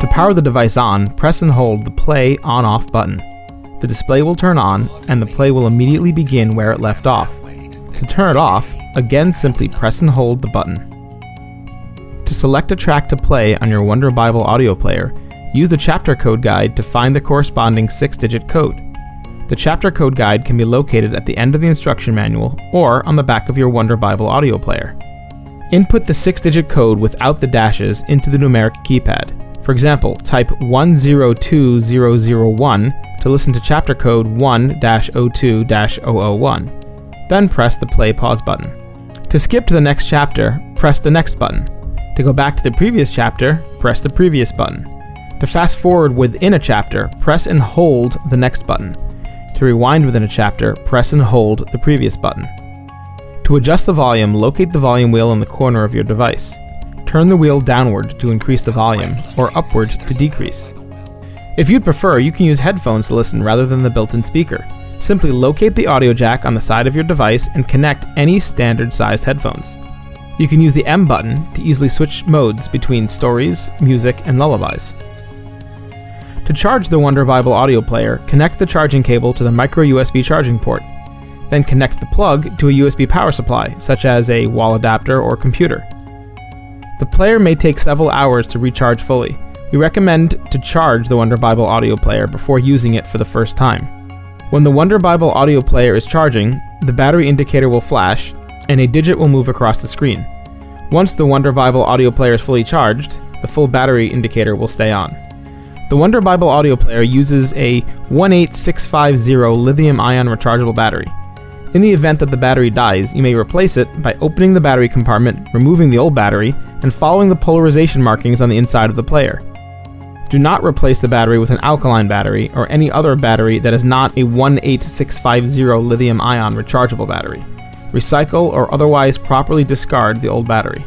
power the device on, press and hold the play on-off button. The display will turn on, and the play will immediately begin where it left off. To turn it off, again simply press and hold the button. To select a track to play on your Wonder Bible audio player, use the chapter code guide to find the corresponding 6-digit code. The chapter code guide can be located at the end of the instruction manual or on the back of your Wonder Bible audio player. Input the 6-digit code without the dashes into the numeric keypad. For example, type 102001 to listen to chapter code 1-02-001. Then press the play-pause button. To skip to the next chapter, press the next button. To go back to the previous chapter, press the previous button. To fast forward within a chapter, press and hold the next button. To rewind within a chapter, press and hold the previous button. To adjust the volume, locate the volume wheel in the corner of your device. Turn the wheel downward to increase the volume, or upward to decrease. If you'd prefer, you can use headphones to listen rather than the built-in speaker. Simply locate the audio jack on the side of your device and connect any standard-sized headphones. You can use the M button to easily switch modes between stories, music, and lullabies. To charge the Wonder Bible audio player, connect the charging cable to the micro USB charging port. Then connect the plug to a USB power supply, such as a wall adapter or computer. The player may take several hours to recharge fully. We recommend to charge the Wonder Bible audio player before using it for the first time. When the Wonder Bible audio player is charging, the battery indicator will flash, and a digit will move across the screen. Once the Wonder Bible audio player is fully charged, the full battery indicator will stay on. The Wonder Bible audio player uses a 18650 lithium-ion rechargeable battery. In the event that the battery dies, you may replace it by opening the battery compartment, removing the old battery, and following the polarization markings on the inside of the player. Do not replace the battery with an alkaline battery or any other battery that is not a 18650 lithium-ion rechargeable battery. Recycle or otherwise properly discard the old battery.